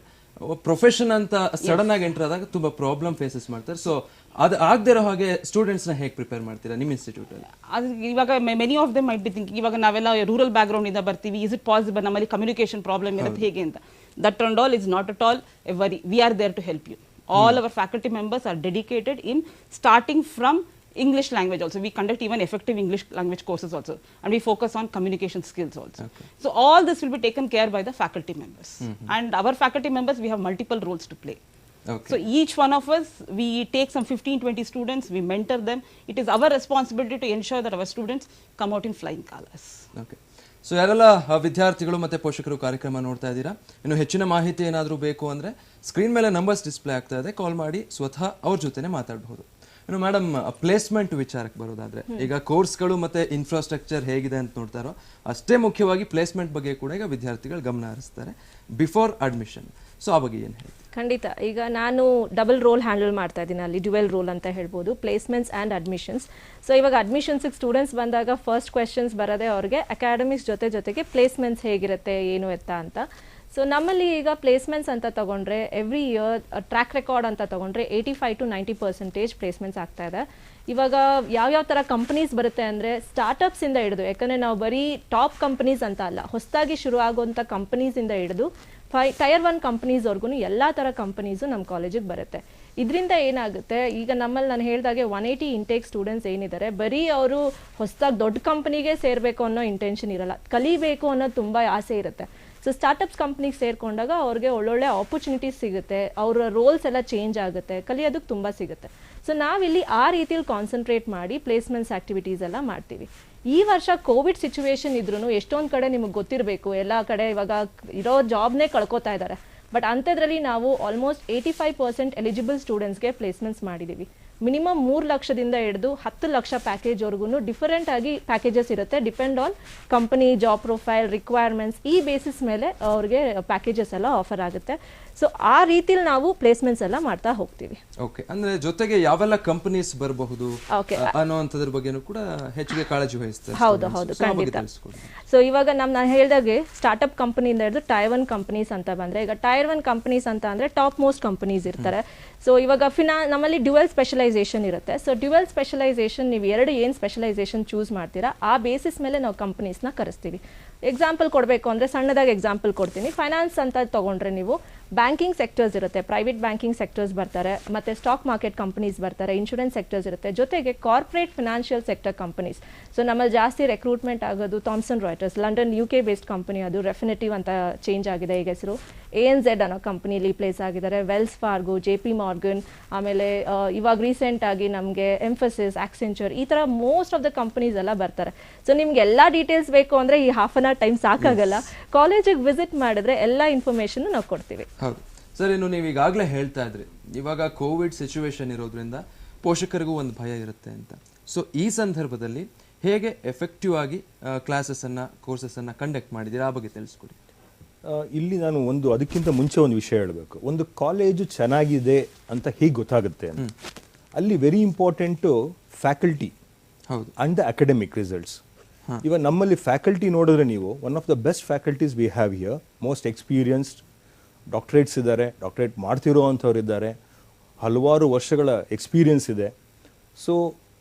ಪ್ರೊಫೆಷನ್ ಅಂತ ಸಡನ್ ಆಗಿ ಎಂಟರ್ ಆದಾಗ ತುಂಬಾ ಪ್ರಾಬ್ಲಮ್ ಫೇಸಸ್ ಮಾಡ್ತಾರೆ. ಸೊ ಅದು ಆಗದೆ ಇರೋ ಹಾಗೆ ಸ್ಟೂಡೆಂಟ್ಸ್ ನ ಹೇಗೆ ಪ್ರಿಪೇರ್ ಮಾಡ್ತೀರಾ ನಿಮ್ಮ ಇನ್ಸ್ಟಿಟ್ಯೂಟ್ ಅಲ್ಲಿ? ಅದು ಇವಾಗ many of them might be thinking, ಇವಾಗ ನಾವೆಲ್ಲ ರೂರಲ್ ಬ್ಯಾಕ್ ಗ್ರೌಂಡ್ ಇಂದ ಬರ್ತೀವಿ, ಇಸ್ ಇಟ್ ಪಾಸಿಬಲ್, ನಮ್ಮಲ್ಲಿ ಕಮ್ಯುನಿಕೇಶನ್ ಪ್ರಾಬ್ಲಮ್ ಇರುತ್ತೆ ಹೇಗೆ ಅಂತ. That and all is not at all a worry. We are there to help you. All our faculty members are dedicated in starting from English language also. We conduct even effective English language courses also, and we focus on communication skills also. Okay. So all this will be taken care by the faculty members. And our faculty members, we have multiple roles to play. Okay. So each one of us, we take some 15-20 students, we mentor them. It is our responsibility to ensure that our students come out in flying colors. Okay. So ಯಾರೆಲ್ಲ ವಿದ್ಯಾರ್ಥಿಗಳು ಮತ್ತೆ ಪೋಷಕರು ಕಾರ್ಯಕ್ರಮ ನೋಡ್ತಾ ಇದ್ದೀರಾ, ಇನ್ನು ಹೆಚ್ಚಿನ ಮಾಹಿತಿ ಏನಾದರೂ ಬೇಕು ಅಂದ್ರೆ ಸ್ಕ್ರೀನ್ ಮೇಲೆ ನಂಬರ್ಸ್ ಡಿಸ್ಪ್ಲೇ ಆಗ್ತಾ ಇದೆ, ಕಾಲ್ ಮಾಡಿ ಸ್ವತಃ ಅವ್ರ ಜೊತೆನೆ ಮಾತಾಡಬಹುದು. ಇನ್ನು ಮೇಡಮ್, ಪ್ಲೇಸ್ಮೆಂಟ್ ವಿಚಾರಕ್ಕೆ ಬರೋದಾದ್ರೆ, ಈಗ ಕೋರ್ಸ್ಗಳು ಮತ್ತೆ ಇನ್ಫ್ರಾಸ್ಟ್ರಕ್ಚರ್ ಹೇಗಿದೆ ಅಂತ ನೋಡ್ತಾರೋ ಅಷ್ಟೇ ಮುಖ್ಯವಾಗಿ ಪ್ಲೇಸ್ಮೆಂಟ್ ಬಗ್ಗೆ ಕೂಡ ಈಗ ವಿದ್ಯಾರ್ಥಿಗಳು ಗಮನ ಹರಿಸ್ತಾರೆ ಬಿಫೋರ್ ಅಡ್ಮಿಷನ್. ಸೊ ಆ ಬಗ್ಗೆ ಏನು ಹೇಳಿ? ಖಂಡಿತ. ಈಗ ನಾನು ಡಬಲ್ ರೋಲ್ ಹ್ಯಾಂಡಲ್ ಮಾಡ್ತಾ ಇದ್ದೀನಿ ಅಲ್ಲಿ, ಡ್ಯುವೆಲ್ ರೋಲ್ ಅಂತ ಹೇಳ್ಬೋದು, ಪ್ಲೇಸ್ಮೆಂಟ್ಸ್ ಆ್ಯಂಡ್ ಅಡ್ಮಿಷನ್ಸ್. ಸೊ ಇವಾಗ ಅಡ್ಮಿಷನ್ಸಿಗೆ ಸ್ಟೂಡೆಂಟ್ಸ್ ಬಂದಾಗ ಫಸ್ಟ್ ಕ್ವೆಶನ್ಸ್ ಬರೋದೇ ಅವ್ರಿಗೆ ಅಕಾಡೆಮಿಕ್ಸ್ ಜೊತೆಗೆ ಪ್ಲೇಸ್ಮೆಂಟ್ಸ್ ಹೇಗಿರುತ್ತೆ ಏನು ಎತ್ತ ಅಂತ. ಸೊ ನಮ್ಮಲ್ಲಿ ಈಗ ಪ್ಲೇಸ್ಮೆಂಟ್ಸ್ ಅಂತ ತಗೊಂಡ್ರೆ ಎವ್ರಿ ಇಯರ್ ಟ್ರ್ಯಾಕ್ ರೆಕಾರ್ಡ್ ಅಂತ ತಗೊಂಡ್ರೆ 85 to 90% ಪ್ಲೇಸ್ಮೆಂಟ್ಸ್ ಆಗ್ತಾ ಇದೆ. ಇವಾಗ ಯಾವ್ಯಾವ ಥರ ಕಂಪನೀಸ್ ಬರುತ್ತೆ ಅಂದರೆ ಸ್ಟಾರ್ಟಪ್ಸಿಂದ ಹಿಡಿದು, ಯಾಕಂದರೆ ನಾವು ಬರೀ ಟಾಪ್ ಕಂಪನೀಸ್ ಅಂತ ಅಲ್ಲ, ಹೊಸದಾಗಿ ಶುರು ಆಗುವಂಥ ಕಂಪನೀಸಿಂದ ಹಿಡಿದು ಟೈರ್ 1 ಕಂಪನೀಸ್ವರೆಗೂ ಎಲ್ಲ ಥರ ಕಂಪನೀಸು ನಮ್ಮ ಕಾಲೇಜಿಗೆ ಬರುತ್ತೆ. ಇದರಿಂದ ಏನಾಗುತ್ತೆ, ಈಗ ನಮ್ಮಲ್ಲಿ ನಾನು ಹೇಳಿದಾಗೆ 180 ಇಂಟೇಕ್ ಸ್ಟೂಡೆಂಟ್ಸ್ ಏನಿದ್ದಾರೆ, ಬರೀ ಅವರು ಹೊಸದಾಗಿ ದೊಡ್ಡ ಕಂಪನಿಗೆ ಸೇರಬೇಕು ಅನ್ನೋ ಇಂಟೆನ್ಷನ್ ಇರಲ್ಲ, ಕಲಿಬೇಕು ಅನ್ನೋದು ತುಂಬ ಆಸೆ ಇರುತ್ತೆ. ಸೊ ಸ್ಟಾರ್ಟಪ್ಸ್ ಕಂಪ್ನಿಗೆ ಸೇರಿಕೊಂಡಾಗ ಅವ್ರಿಗೆ ಒಳ್ಳೊಳ್ಳೆ ಆಪರ್ಚುನಿಟೀಸ್ ಸಿಗುತ್ತೆ, ಅವರ ರೋಲ್ಸ್ ಎಲ್ಲ ಚೇಂಜ್ ಆಗುತ್ತೆ, ಕಲಿಯೋದಕ್ಕೆ ತುಂಬ ಸಿಗುತ್ತೆ. ಸೊ ನಾವಿಲ್ಲಿ ಆ ರೀತಿಯಲ್ಲಿ ಕಾನ್ಸಂಟ್ರೇಟ್ ಮಾಡಿ ಪ್ಲೇಸ್ಮೆಂಟ್ಸ್ ಆ್ಯಕ್ಟಿವಿಟೀಸ್ ಎಲ್ಲ ಮಾಡ್ತೀವಿ. ಈ ವರ್ಷ ಕೋವಿಡ್ ಸಿಚುವೇಶನ್ ಇದ್ರೂ ಎಷ್ಟೊಂದು ಕಡೆ ನಿಮಗೆ ಗೊತ್ತಿರಬೇಕು, ಎಲ್ಲ ಕಡೆ ಇವಾಗ ಇರೋ ಜಾಬ್ನೇ ಕಳ್ಕೊತಾ ಇದ್ದಾರೆ. ಬಟ್ ಅಂಥದ್ರಲ್ಲಿ ನಾವು ಆಲ್ಮೋಸ್ಟ್ 85% ಎಲಿಜಿಬಲ್ ಸ್ಟೂಡೆಂಟ್ಸ್ಗೆ ಪ್ಲೇಸ್ಮೆಂಟ್ಸ್ ಮಾಡಿದ್ದೀವಿ. ಮಿನಿಮಮ್ 3 ಲಕ್ಷದಿಂದ ಹಿಡಿದು 10 ಲಕ್ಷ ಪ್ಯಾಕೇಜ್ವರೆಗೂ ಡಿಫರೆಂಟ್ ಆಗಿ ಪ್ಯಾಕೇಜಸ್ ಇರುತ್ತೆ, depend on company job profile requirements. ಈ ಬೇಸಿಸ್ ಮೇಲೆ ಅವ್ರಿಗೆ ಪ್ಯಾಕೇಜಸ್ ಎಲ್ಲ ಆಫರ್ ಆಗುತ್ತೆ. ಸೊ ಆ ರೀತಿಲಿ ನಾವು ಪ್ಲೇಸ್ಮೆಂಟ್ಸ್ ಎಲ್ಲ ಮಾಡ್ತಾ ಹೋಗ್ತೀವಿ. ಓಕೆ. ಅಂದ್ರೆ ಜೊತೆಗೆ ಯಾವೆಲ್ಲ ಕಂಪನೀಸ್ ಬರಬಹುದು Okay. ಅನ್ನೋಂಥದ್ರ ಬಗ್ಗೆನೂ ಕೂಡ ಹೆಚ್ಚಿಗೆ ಕಾಳಜಿ ವಹಿಸ್ತಾರೆ. ಹೌದು ಖಂಡಿತ. ಸೊ ಇವಾಗ ನಾನು ಹೇಳಿದಾಗೆ ಸ್ಟಾರ್ಟ್ಅಪ್ ಕಂಪನಿಯಿಂದ ಹಿಡಿದು ಟೈರ್ 1 ಕಂಪನೀಸ್ ಅಂತ ಬಂದರೆ, ಈಗ ಟೈರ್ 1 ಕಂಪನೀಸ್ ಅಂತ ಅಂದರೆ ಟಾಪ್ ಮೋಸ್ಟ್ ಕಂಪನೀಸ್ ಇರ್ತಾರೆ. ಸೊ ಇವಾಗ ನಮ್ಮಲ್ಲಿ ಡ್ಯುವೆಲ್ ಸ್ಪೆಷಲೈಸೇಷನ್ ಇರುತ್ತೆ. ಸೊ ಡ್ಯುವೆಲ್ ಸ್ಪೆಷಲೈಸೇಷನ್ ನೀವು ಏನು ಸ್ಪೆಷಲೈಸೇಷನ್ ಚೂಸ್ ಮಾಡ್ತೀರಾ ಆ ಬೇಸಿಸ್ ಮೇಲೆ ನಾವು ಕಂಪನೀಸ್ನ ಕರೆಸ್ತೀವಿ. ಎಕ್ಸಾಂಪಲ್ ಕೊಡಬೇಕು ಅಂದರೆ ಸಣ್ಣದಾಗಿ ಎಕ್ಸಾಂಪಲ್ ಕೊಡ್ತೀನಿ. ಫೈನಾನ್ಸ್ ಅಂತ ತೊಗೊಂಡ್ರೆ ನೀವು ಬ್ಯಾಂಕಿಂಗ್ ಸೆಕ್ಟರ್ಸ್ ಇರುತ್ತೆ, ಪ್ರೈವೇಟ್ ಬ್ಯಾಂಕಿಂಗ್ ಸೆಕ್ಟರ್ಸ್ ಬರ್ತಾರೆ, ಮತ್ತು ಸ್ಟಾಕ್ ಮಾರ್ಕೆಟ್ ಕಂಪನೀಸ್ ಬರ್ತಾರೆ, ಇನ್ಶೂರೆನ್ಸ್ ಸೆಕ್ಟರ್ಸ್ ಇರುತ್ತೆ, ಜೊತೆಗೆ corporate financial sector companies. So ನಮ್ಮಲ್ಲಿ ಜಾಸ್ತಿ ರೆಕ್ರೂಟ್ಮೆಂಟ್ ಆಗೋದು Thomson Reuters, London UK based company, ಅದು ರೆಫಿನೆಟಿವ್ ಅಂತ ಚೇಂಜ್ ಆಗಿದೆ ಈಗ ಹೆಸರು. ANZ ಅನ್ನೋ ಕಂಪನಿಲಿ ಪ್ಲೇಸ್ ಆಗಿದ್ದಾರೆ, ವೆಲ್ಸ್ ಫಾರ್ಗೋ, JP ಮಾರ್ಗನ್, ಆಮೇಲೆ ಇವಾಗ ರೀಸೆಂಟಾಗಿ ನಮಗೆ ಎಂಫಸಿಸ್, ಆಕ್ಸೆಂಚರ್, ಈ ಥರ ಮೋಸ್ಟ್ ಆಫ್ ದ ಕಂಪನೀಸ್ ಎಲ್ಲ ಬರ್ತಾರೆ. ಸೊ ನಿಮ್ಗೆ ಎಲ್ಲ ಡೀಟೇಲ್ಸ್ ಬೇಕು ಅಂದರೆ ಈ ಹಾಫ್ ಅನ್ ಅವರ್ ಟೈಮ್ ಸಾಕಾಗಲ್ಲ. ಕಾಲೇಜಿಗೆ ವಿಸಿಟ್ ಮಾಡಿದ್ರೆ ಎಲ್ಲ ಇನ್ಫಾರ್ಮೇಷನ್ ನಾವು ಕೊಡ್ತೀವಿ. ಹೌದು ಸರ್. ಇನ್ನು ನೀವು ಈಗಾಗಲೇ ಹೇಳ್ತಾ ಇದ್ರಿ, ಇವಾಗ ಕೋವಿಡ್ ಸಿಚುವೇಶನ್ ಇರೋದ್ರಿಂದ ಪೋಷಕರಿಗೂ ಒಂದು ಭಯ ಇರುತ್ತೆ ಅಂತ. ಸೊ ಈ ಸಂದರ್ಭದಲ್ಲಿ ಹೇಗೆ ಎಫೆಕ್ಟಿವ್ ಆಗಿ ಕ್ಲಾಸಸ್ ಅನ್ನ ಕೋರ್ಸಸ್ ಅನ್ನ ಕಂಡಕ್ಟ್ ಮಾಡಿದ್ದೀರಾ, ಆ ಬಗ್ಗೆ ತಿಳಿಸ್ಕೊಡಿ. ಇಲ್ಲಿ ನಾನು ಅದಕ್ಕಿಂತ ಮುಂಚೆ ಒಂದು ವಿಷಯ ಹೇಳಬೇಕು. ಒಂದು ಕಾಲೇಜು ಚೆನ್ನಾಗಿದೆ ಅಂತ ಹೇಗೆ ಗೊತ್ತಾಗುತ್ತೆ ಅಂತ, ಅಲ್ಲಿ very important faculty and the academic results. ಇವಾಗ ನಮ್ಮಲ್ಲಿ ಫ್ಯಾಕಲ್ಟಿ ನೋಡಿದ್ರೆ ನೀವು one of the best faculties we have here, most experienced, doctorates ಇದ್ದಾರೆ, ಡಾಕ್ಟ್ರೇಟ್ ಮಾಡ್ತಿರೋ ಅಂಥವ್ರು ಇದ್ದಾರೆ, ಹಲವಾರು ವರ್ಷಗಳ ಎಕ್ಸ್ಪೀರಿಯನ್ಸ್ ಇದೆ. ಸೊ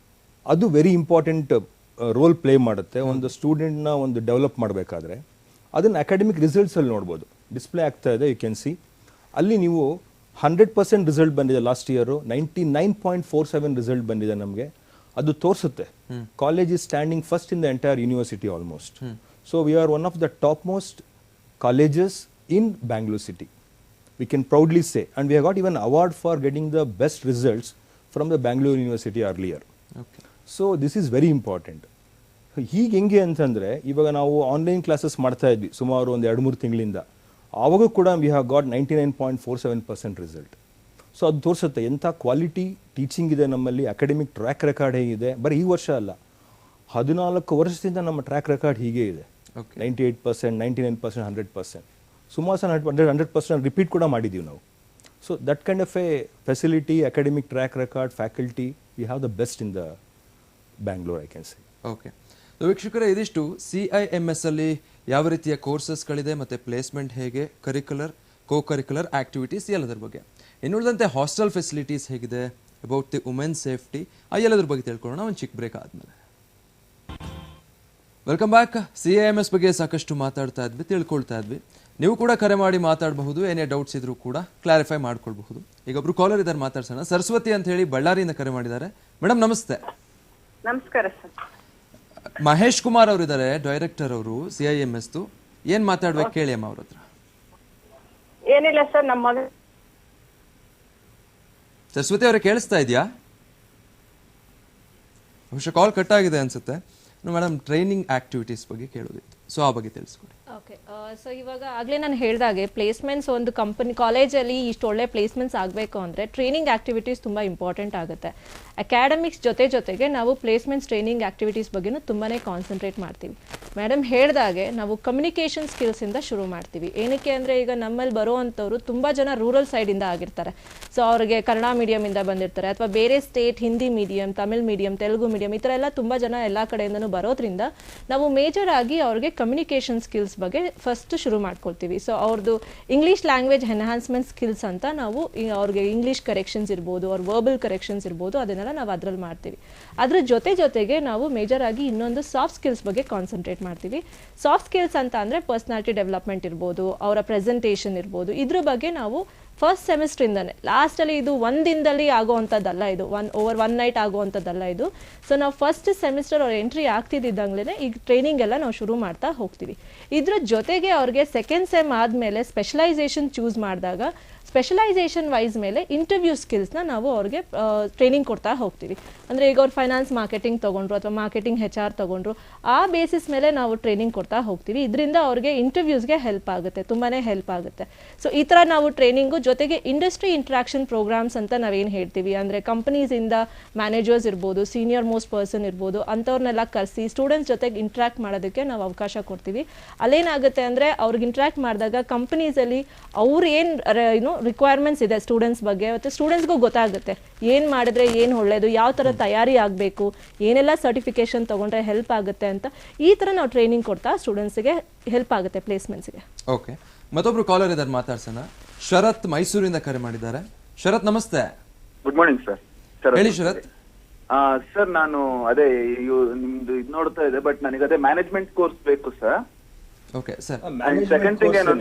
ಅದು ವೆರಿ ಇಂಪಾರ್ಟೆಂಟ್ ರೋಲ್ ಪ್ಲೇ ಮಾಡುತ್ತೆ ಒಂದು ಸ್ಟೂಡೆಂಟ್ನ ಡೆವಲಪ್ ಮಾಡಬೇಕಾದ್ರೆ. ಅದನ್ನು ಅಕಾಡೆಮಿಕ್ ರಿಸಲ್ಟ್ಸಲ್ಲಿ ನೋಡ್ಬೋದು. ಡಿಸ್ಪ್ಲೇ ಆಗ್ತಾ ಇದೆ, ಯು ಕ್ಯಾನ್ ಸಿ. ಅಲ್ಲಿ ನೀವು 100% ರಿಸಲ್ಟ್ ಬಂದಿದೆ ಲಾಸ್ಟ್ ಇಯರು, 99.47 ರಿಸಲ್ಟ್ ಬಂದಿದೆ ನಮಗೆ. ಅದು ತೋರಿಸುತ್ತೆ college is standing first in the entire university almost. So we are one of the top most colleges in Bangalore city, we can proudly say, and we have got even award for getting the best results from the Bangalore University earlier. Okay. So this is very important. ಹೀಗೆ ಹೆಂಗೆ ಅಂತಂದರೆ, ಇವಾಗ ನಾವು online classes ಮಾಡ್ತಾ ಇದ್ವಿ ಸುಮಾರು ಒಂದು 2-3 ತಿಂಗಳಿಂದ. ಆವಾಗ ಕೂಡ we have got 99.47% result. So ಅದು ತೋರಿಸುತ್ತೆ ಎಂಥ ಕ್ವಾಲಿಟಿ ಟೀಚಿಂಗ್ ಇದೆ ನಮ್ಮಲ್ಲಿ, ಅಕಾಡೆಮಿಕ್ ಟ್ರ್ಯಾಕ್ ರೆಕಾರ್ಡ್ ಹೇಗಿದೆ. ಬರೀ ಈ ವರ್ಷ ಅಲ್ಲ, 14 ವರ್ಷದಿಂದ ನಮ್ಮ ಟ್ರ್ಯಾಕ್ ರೆಕಾರ್ಡ್ ಹೀಗೆ ಇದೆ. 98%, 99%, 100%. ಸುಮಾರು 100% ರಿಪೀಟ್ ಕೂಡ ಮಾಡಿದ್ದೀವಿ ನಾವು. So that kind of A facility, academic track record, faculty, we have the best in the Bangalore, I can say. Okay, ವೀಕ್ಷಕರೇ, ಇದಿಷ್ಟು CIMS ಅಲ್ಲಿ ಯಾವ ರೀತಿಯ ಕೋರ್ಸಸ್ಗಳಿದೆ ಮತ್ತು ಪ್ಲೇಸ್ಮೆಂಟ್ ಹೇಗೆ, ಕರಿಕ್ಯುಲರ್, ಕೋ-ಕರಿಕ್ಯುಲರ್ ಆಕ್ಟಿವಿಟೀಸ್ ಎಲ್ಲದರ ಬಗ್ಗೆ. ಇನ್ನುಳಿದಂತೆ ಹಾಸ್ಟೆಲ್ ಫೆಸಿಲಿಟೀಸ್ ಹೇಗಿದೆ, ಅಬೌಟ್ ದಿ ವುಮೆನ್ ಸೇಫ್ಟಿ, ಎಲ್ಲದ್ರ ಬಗ್ಗೆ ತಿಳ್ಕೊಳ್ಳೋಣ ಒಂದು ಚಿಕ್ಕ ಬ್ರೇಕ್ ಆದಮೇಲೆ. Welcome back. CIMS ಬಗ್ಗೆ ಸಾಕಷ್ಟು ಮಾತಾಡ್ತಾ ಇದ್ವಿ, ತಿಳ್ಕೊಳ್ತಾ ಇದ್ವಿ. ನೀವು ಕೂಡ ಕರೆ ಮಾಡಿ ಮಾತಾಡಬಹುದು, ಏನೇ ಡೌಟ್ಸ್ ಇದ್ರೂ ಕೂಡ ಕ್ಲಾರಿಫೈ ಮಾಡ್ಕೊಳ್ಬಹುದು. ಈಗ ಒಬ್ರು ಕಾಲರ್ ಇದ್ದಾರೆ, ಮಾತಾಡ್ಸೋಣ. ಸರಸ್ವತಿ ಅಂತ ಹೇಳಿ ಬಳ್ಳಾರಿಯಿಂದ ಕರೆ ಮಾಡಿದ್ದಾರೆ. ಮೇಡಮ್ ನಮಸ್ತೆ. ನಮಸ್ಕಾರ ಸರ್. ಮಹೇಶ್ ಕುಮಾರ್ ಅವರಿದ್ದಾರೆ, ಡೈರೆಕ್ಟರ್ ಅವರು CIMS. ಏನ್ ಮಾತಾಡ್ಬೇಕು ಕೇಳಿ ಅಮ್ಮ ಅವ್ರ ಹತ್ರ. ಏನಿಲ್ಲ ಸರ್, ನಮ್ಮ ಮಗ ಸರಸ್ವತಿ ಅವರೇ ಕೇಳಿಸ್ತಾ ಇದೆಯಾ? ಬಹುಶಃ ಕಾಲ್ ಕಟ್ ಆಗಿದೆ ಅನ್ಸುತ್ತೆ. ಮೇಡಮ್, ಟ್ರೈನಿಂಗ್ ಆಕ್ಟಿವಿಟೀಸ್ ಬಗ್ಗೆ ಕೇಳೋದಿತ್ತು, ಸೊ ಆ ಬಗ್ಗೆ ತಿಳಿಸ್ಕೊಡಿ. ಓಕೆ, ಸೊ ಇವಾಗ ಆಗಲೇ ನಾನು ಹೇಳಿದಾಗೆ ಪ್ಲೇಸ್ಮೆಂಟ್ಸ್ ಒಂದು ಕಂಪನಿ ಕಾಲೇಜಲ್ಲಿ ಇಷ್ಟು ಒಳ್ಳೆ ಪ್ಲೇಸ್ಮೆಂಟ್ಸ್ ಆಗಬೇಕು ಅಂದರೆ ಟ್ರೈನಿಂಗ್ ಆ್ಯಕ್ಟಿವಿಟೀಸ್ ತುಂಬ ಇಂಪಾರ್ಟೆಂಟ್ ಆಗುತ್ತೆ. ಅಕಾಡೆಮಿಕ್ಸ್ ಜೊತೆಗೆ ನಾವು ಪ್ಲೇಸ್ಮೆಂಟ್ಸ್ ಟ್ರೈನಿಂಗ್ ಆ್ಯಕ್ಟಿವಿಟೀಸ್ ಬಗ್ಗೆನೂ ತುಂಬಾ ಕಾನ್ಸಂಟ್ರೇಟ್ ಮಾಡ್ತೀವಿ. ಮೇಡಮ್ ಹೇಳಿದಾಗೆ ನಾವು ಕಮ್ಯುನಿಕೇಷನ್ ಸ್ಕಿಲ್ಸಿಂದ ಶುರು ಮಾಡ್ತೀವಿ. ಏನಕ್ಕೆ ಅಂದರೆ ಈಗ ನಮ್ಮಲ್ಲಿ ಬರುವಂಥವ್ರು ತುಂಬ ಜನ ರೂರಲ್ ಸೈಡಿಂದ ಆಗಿರ್ತಾರೆ. ಸೊ ಅವ್ರಿಗೆ ಕನ್ನಡ ಮೀಡಿಯಮಿಂದ ಬಂದಿರ್ತಾರೆ, ಅಥವಾ ಬೇರೆ state Hindi medium, Tamil medium, Telugu medium, ಈ ಥರ ಎಲ್ಲ ತುಂಬ ಜನ ಎಲ್ಲ ಕಡೆಯಿಂದನೂ ಬರೋದ್ರಿಂದ ನಾವು ಮೇಜರ್ ಆಗಿ ಅವ್ರಿಗೆ ಕಮ್ಯುನಿಕೇಷನ್ ಸ್ಕಿಲ್ಸ್ ಬಗ್ಗೆ ಫಸ್ಟ್ ಶುರು ಮಾಡ್ಕೊಳ್ತೀವಿ. ಸೊ ಅವ್ರದ್ದು ಇಂಗ್ಲೀಷ್ ಲ್ಯಾಂಗ್ವೇಜ್ ಎನ್ಹಾನ್ಸ್ಮೆಂಟ್ ಸ್ಕಿಲ್ಸ್ ಅಂತ ನಾವು ಅವ್ರಿಗೆ ಇಂಗ್ಲೀಷ್ ಕರೆಕ್ಷನ್ಸ್ ಇರ್ಬೋದು, ಅವ್ರ ವರ್ಬಲ್ ಕರೆಕ್ಷನ್ಸ್ ಇರ್ಬೋದು, ಅದನ್ನೆಲ್ಲ ನಾವು ಅದ್ರಲ್ಲಿ ಮಾಡ್ತೀವಿ. ಅದ್ರ ಜೊತೆಗೆ ನಾವು ಮೇಜರ್ ಆಗಿ ಇನ್ನೊಂದು ಸಾಫ್ಟ್ ಸ್ಕಿಲ್ಸ್ ಬಗ್ಗೆ ಕಾನ್ಸಂಟ್ರೇಟ್ ಮಾಡ್ತೀವಿ. ಸಾಫ್ಟ್ ಸ್ಕಿಲ್ಸ್ ಅಂತ ಅಂದರೆ ಪರ್ಸನಾಲಿಟಿ ಡೆವಲಪ್ಮೆಂಟ್ ಇರ್ಬೋದು, ಅವರ ಪ್ರೆಸೆಂಟೇಷನ್ ಇರ್ಬೋದು. ಇದ್ರ ಬಗ್ಗೆ ನಾವು ಫಸ್ಟ್ ಸೆಮಿಸ್ಟ್ರಿಂದನೇ, ಲಾಸ್ಟಲ್ಲಿ ಇದು ಒಂದು ದಿನದಲ್ಲಿ ಆಗೋವಂಥದ್ದಲ್ಲ, ಇದು ಓವರ್ ಒನ್ ನೈಟ್ ಆಗುವಂಥದ್ದಲ್ಲ ಇದು. ಸೊ ನಾವು ಫಸ್ಟ್ ಸೆಮಿಸ್ಟರ್ ಅವ್ರು ಎಂಟ್ರಿ ಆಗ್ತಿದ್ದಂಗ್ಲೇ ಈಗ ಟ್ರೈನಿಂಗ್ ಎಲ್ಲ ನಾವು ಶುರು ಮಾಡ್ತಾ ಹೋಗ್ತೀವಿ. ಇದ್ರ ಜೊತೆಗೆ ಅವ್ರಿಗೆ ಸೆಕೆಂಡ್ ಸೆಮ್ ಆದಮೇಲೆ ಸ್ಪೆಷಲೈಸೇಷನ್ ಚೂಸ್ ಮಾಡಿದಾಗ ಸ್ಪೆಷಲೈಸೇಷನ್ ವೈಸ್ ಮೇಲೆ ಇಂಟರ್ವ್ಯೂ ಸ್ಕಿಲ್ಸ್ನ ನಾವು ಅವ್ರಿಗೆ ಟ್ರೈನಿಂಗ್ ಕೊಡ್ತಾ ಹೋಗ್ತೀವಿ. ಅಂದರೆ ಈಗ ಅವ್ರು ಫೈನಾನ್ಸ್ ಮಾರ್ಕೆಟಿಂಗ್ ತೊಗೊಂಡ್ರು ಅಥವಾ ಮಾರ್ಕೆಟಿಂಗ್ HR ತೊಗೊಂಡ್ರು, ಆ ಬೇಸಿಸ್ ಮೇಲೆ ನಾವು ಟ್ರೈನಿಂಗ್ ಕೊಡ್ತಾ ಹೋಗ್ತೀವಿ. ಇದರಿಂದ ಅವ್ರಿಗೆ ಇಂಟರ್ವ್ಯೂಸ್ಗೆ ಹೆಲ್ಪ್ ಆಗುತ್ತೆ, ತುಂಬಾ ಹೆಲ್ಪ್ ಆಗುತ್ತೆ. ಸೊ ಈ ಥರ ನಾವು ಟ್ರೈನಿಂಗು ಜೊತೆಗೆ ಇಂಡಸ್ಟ್ರಿ ಇಂಟ್ರಾಕ್ಷನ್ ಪ್ರೋಗ್ರಾಮ್ಸ್ ಅಂತ ನಾವೇನು ಹೇಳ್ತೀವಿ, ಅಂದರೆ ಕಂಪನೀಸಿಂದ ಮ್ಯಾನೇಜರ್ಸ್ ಇರ್ಬೋದು, ಸೀನಿಯರ್ ಮೋಸ್ಟ್ ಪರ್ಸನ್ ಇರ್ಬೋದು, ಅಂಥವ್ರನ್ನೆಲ್ಲ ಕರೆಸಿ ಸ್ಟೂಡೆಂಟ್ಸ್ ಜೊತೆಗೆ ಇಂಟ್ರಾಕ್ಟ್ ಮಾಡೋದಕ್ಕೆ ನಾವು ಅವಕಾಶ ಕೊಡ್ತೀವಿ. ಅಲ್ಲೇನಾಗುತ್ತೆ ಅಂದರೆ ಅವ್ರಿಗೆ ಇಂಟ್ರಾಕ್ಟ್ ಮಾಡಿದಾಗ ಕಂಪನೀಸಲ್ಲಿ ಅವ್ರು ಏನು ರಿಕ್ವೈರ್ಮೆಂಟ್ಸ್ ಇದೆ ಸ್ಟೂಡೆಂಟ್ಸ್ ಬಗ್ಗೆ, ಮತ್ತು ಸ್ಟೂಡೆಂಟ್ಸ್ಗೂ ಗೊತ್ತಾಗುತ್ತೆ ಏನು ಮಾಡಿದ್ರೆ ಏನು ಒಳ್ಳೆಯದು, ಯಾವ ಥರ ತಯಾರಿ ಆಗಬೇಕು, ಏನೆಲ್ಲ ಸರ್ಟಿಫಿಕೇಶನ್ ತೊಗೊಂಡ್ರೆ ಹೆಲ್ಪ್ ಆಗುತ್ತೆ ಅಂತ. ಈ ಥರ ನಾವು ಟ್ರೈನಿಂಗ್ ಕೊಡ್ತಾ ಸ್ಟೂಡೆಂಟ್ಸ್ಗೆ ಹೆಲ್ಪ್ ಆಗುತ್ತೆ ಪ್ಲೇಸ್ಮೆಂಟ್ಸ್ಗೆ. ಓಕೆ, ಮತ್ತೊಬ್ರು ಕಾಲರ್ ಇದ್ದಾರೆ, ಮಾತಾಡ್ಸೋಣ. ಶರತ್ ಮೈಸೂರಿಂದ ಕರೆ ಮಾಡಿದ್ದಾರೆ. ಶರತ್ ನಮಸ್ತೆ. Good morning sir. ಹೇಳಿ ಶರತ್. ಸರ್, ನಾನು ಅದೇ ನಿಮ್ದು ಇದು ನೋಡ್ತಾ ಇದೆ, ಬಟ್ ನನಗೆ ಅದೇ ಮ್ಯಾನೇಜ್ಮೆಂಟ್ ಕೋರ್ಸ್ ಬೇಕು sir. Okay sir. Second thing ಏನು,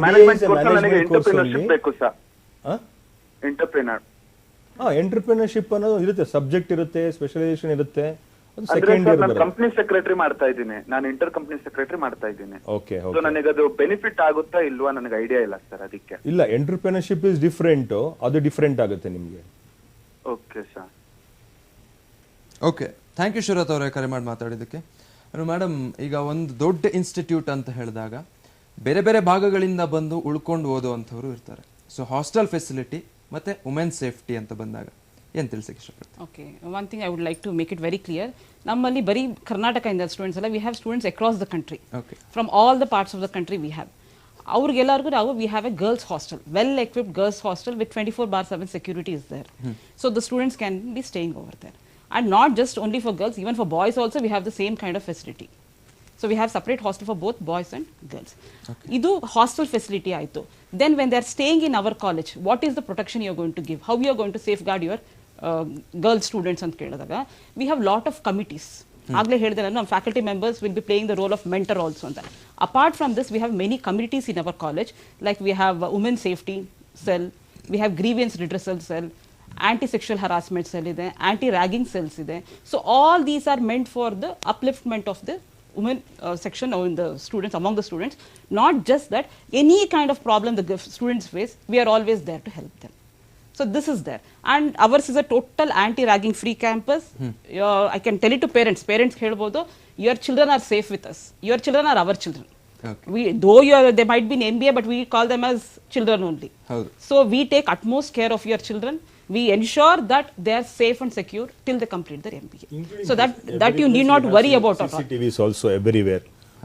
ಮ್ಯಾನೇಜ್ಮೆಂಟ್ ಕೋರ್ಸ್ ನನಗೆ ಎಂಟರ್ಪ್ರಿನರ್ಶಿಪ್ ಬೇಕು ಸರ್. ಎಂಟರ್ಪ್ರಿನರ್ಶಿಪ್ ಅನ್ನೋದು ಇರುತ್ತೆ, ಸಬ್ಜೆಕ್ಟ್ ಇರುತ್ತೆ, ಸ್ಪೆಷಲೈಸೇಷನ್ ಇರುತ್ತೆ. ನಾನು ಕಂಪನಿ ಸೆಕ್ರೆಟರಿ ಮಾಡ್ತಾ ಇದ್ದೀನಿ, ನಾನು ಇಂಟರ್ ಕಂಪನಿ ಸೆಕ್ರೆಟರಿ ಮಾಡ್ತಾ ಇದ್ದೀನಿ. ಓಕೆ, ಸೊ ನನಗೆ ಅದು ಬೆನಿಫಿಟ್ ಆಗುತ್ತಾ ಇಲ್ವಾ ನನಗೆ ಐಡಿಯಾ ಇಲ್ಲ ಸರ್, ಅದಕ್ಕೆ. ಇಲ್ಲ, ಎಂಟರ್ಪ್ರಿನರ್ಶಿಪ್ ಇಸ್ ಡಿಫ್ರೆಂಟ್, ಅದು ಡಿಫ್ರೆಂಟ್ ಆಗುತ್ತೆ ನಿಮಗೆ. Okay sir. Okay, thank you Sharath ಅವರೇ ಕರೆ ಮಾಡಿ ಮಾತಾಡಿದ್ದಕ್ಕೆ. ಮೇಡಮ್, ಈಗ ಒಂದು ದೊಡ್ಡ ಇನ್ಸ್ಟಿಟ್ಯೂಟ್ ಅಂತ ಹೇಳಿದಾಗ ಬೇರೆ ಬೇರೆ ಭಾಗಗಳಿಂದ ಬಂದು ಉಳ್ಕೊಂಡು ಓದುವಂಥವ್ರು ಇರ್ತಾರೆ. ಸೊ ಹಾಸ್ಟೆಲ್ ಫೆಸಿಲಿಟಿ ಮತ್ತು ವುಮೆನ್ ಸೇಫ್ಟಿ ಅಂತ ಬಂದಾಗ ಏನು ತಿಳಿಸಕ್ಕೆ ಇಷ್ಟಪಡ್ತೀನಿ? Okay, one thing I would like to make it very clear. ನಮ್ಮಲ್ಲಿ ಬರೀ ಕರ್ನಾಟಕದಿಂದ ಸ್ಟೂಡೆಂಟ್ಸ್ ಅಲ್ಲ, we have students across the country, from all the parts of the country we have. ಅವ್ರಿಗೆಲ್ಲರಿಗೂ ನಾವು we have a girls hostel, well equipped girls hostel with 24/7 security is there. So the students can be staying over there. And not just only for girls, even for boys also we have the same kind of facility. So we have separate hostel for both boys and girls. Idu hostel facility aitu. Then when they are staying in our college, what is the protection you are going to give? How you are going to safeguard your girl students ant keladaga? We have lot of committees ಆಗ್ಲೇ ಹೇಳಿದೆ ನಾನು, faculty members will be playing the role of mentor also ಅಂತ. Apart from this we have many communities in our college, like we have women safety cell, we have grievance redressal cell, anti sexual harassment cell ಇದೆ, anti ragging cells ಇದೆ. So all these are meant for the upliftment of the women section or in the students, among the students. Not just that, any kind of problem the students face, we are always there to help them. So this is there, and ours is a total anti-ragging free campus. I can tell it to parents. Parents helbodu, your children are safe with us. Your children are our children. Okay. We, though they might be in MBA, but we call them as children only. ಹೌದು. So we take utmost care of your children. We ensure that they are safe and secure till they complete their MBA. So that you need not worry about at all. CCTVs also everywhere,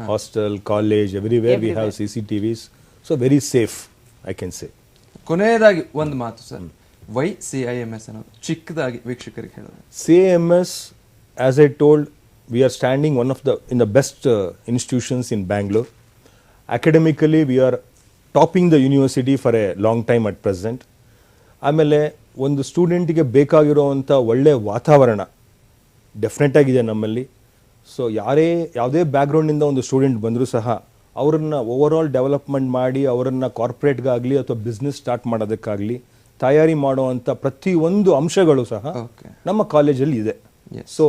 hostel, college, everywhere we have CCTVs. So very safe, I can say. ಕೊನೆಯದಾಗಿ ಒಂದು ಮಾತು sir, Y CIMS ಅನ್ನೋದು ಚಿಕ್ಕದಾಗಿ ವೀಕ್ಷಕರಿಗೆ ಹೇಳಿದ್ರೆ. CIMS, as I told, we are standing in the best institutions in Bangalore. Academically, we are topping the university for a long time at present. ಆಮೇಲೆ ಒಂದು ಸ್ಟೂಡೆಂಟಿಗೆ ಬೇಕಾಗಿರೋವಂಥ ಒಳ್ಳೆಯ ವಾತಾವರಣ ಡೆಫಿನೆಟ್ ಆಗಿದೆ ನಮ್ಮಲ್ಲಿ. ಸೊ ಯಾವುದೇ ಬ್ಯಾಕ್ಗ್ರೌಂಡಿಂದ ಒಂದು ಸ್ಟೂಡೆಂಟ್ ಬಂದರೂ ಸಹ ಅವರನ್ನು ಓವರ್ ಆಲ್ ಡೆವಲಪ್ಮೆಂಟ್ ಮಾಡಿ ಅವರನ್ನು ಕಾರ್ಪೊರೇಟ್ಗಾಗಲಿ ಅಥವಾ ಬಿಸ್ನೆಸ್ ಸ್ಟಾರ್ಟ್ ಮಾಡೋದಕ್ಕಾಗಲಿ ತಯಾರಿ ಮಾಡುವಂಥ ಪ್ರತಿಯೊಂದು ಅಂಶಗಳು ಸಹ ನಮ್ಮ ಕಾಲೇಜಲ್ಲಿ ಇದೆ. ಸೊ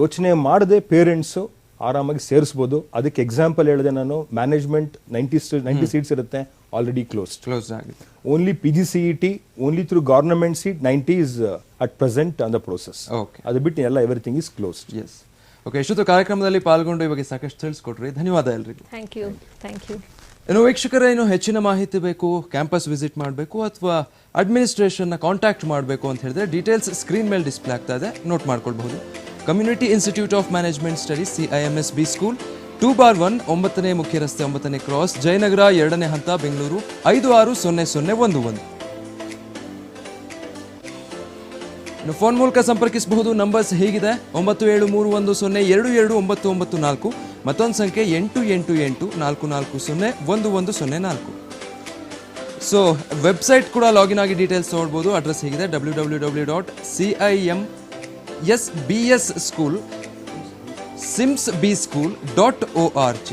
ಯೋಚನೆ ಮಾಡದೆ ಪೇರೆಂಟ್ಸು ಆರಾಮಾಗಿ ಸೇರಿಸ್ಬೋದು. ಅದಕ್ಕೆ ಎಕ್ಸಾಂಪಲ್ ಹೇಳಿದೆ ನಾನು, ಮ್ಯಾನೇಜ್ಮೆಂಟ್ 90 ಸೀಟ್ಸ್ ಇರುತ್ತೆ, ಆಲ್ರೆಡಿ ಕ್ಲೋಸ್ ಆಗಿದೆ. Only PGCET, only through government seat 90 is at present on the process. Okay. ಅದು ಬಿಟ್ಟು ಎಲ್ಲ everything is closed. Yes, okay. ಇಷ್ಟೊತ್ತು ಕಾರ್ಯಕ್ರಮದಲ್ಲಿ ಪಾಲ್ಗೊಂಡು ಇವಾಗ ಸಾಕಷ್ಟು ತಿಳಿಸ್ಕೊಟ್ರಿ, ಧನ್ಯವಾದ ಎಲ್ರಿಗೂ. Thank you. ಇನ್ನು ವೀಕ್ಷಕರೇ, ಇನ್ನು ಹೆಚ್ಚಿನ ಮಾಹಿತಿ ಬೇಕು, ಕ್ಯಾಂಪಸ್ ವಿಸಿಟ್ ಮಾಡಬೇಕು ಅಥವಾ ಅಡ್ಮಿನಿಸ್ಟ್ರೇಷನ್ನ ಕಾಂಟ್ಯಾಕ್ಟ್ ಮಾಡಬೇಕು ಅಂತ ಹೇಳಿದ್ರೆ ಡೀಟೇಲ್ಸ್ ಸ್ಕ್ರೀನ್ ಮೇಲೆ ಡಿಸ್ಪ್ಲೇ ಆಗ್ತಾ ಇದೆ, ನೋಟ್ ಮಾಡ್ಕೊಳ್ಬಹುದು. Community institute of management studies CIMS B school, 2/1, 9ನೇ ಮುಖ್ಯ ರಸ್ತೆ, 9ನೇ ಕ್ರಾಸ್, ಜಯನಗರ, 2ನೇ ಹಂತ, ಬೆಂಗಳೂರು 560011. ಇನ್ನು ಫೋನ್ ಮೂಲಕ ಸಂಪರ್ಕಿಸಬಹುದು. ನಂಬರ್ಸ್ ಹೀಗಿದೆ: 9731022994, ಮತ್ತೊಂದು ಸಂಖ್ಯೆ 8884401104. ಸೊ ವೆಬ್ಸೈಟ್ ಕೂಡ ಲಾಗಿನ್ ಆಗಿ ಡೀಟೇಲ್ಸ್ ನೋಡ್ಬೋದು. ಅಡ್ರೆಸ್ ಹೀಗಿದೆ: www.CIMSBschool.org.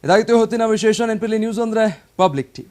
ಇದಾಗಿತ್ತು ಹೊತ್ತಿನ ವಿಶೇಷ. ನೆನಪಿಲ್ಲಿ ನ್ಯೂಸ್ ಅಂದ್ರೆ ಪಬ್ಲಿಕ್ ಟಿವಿ.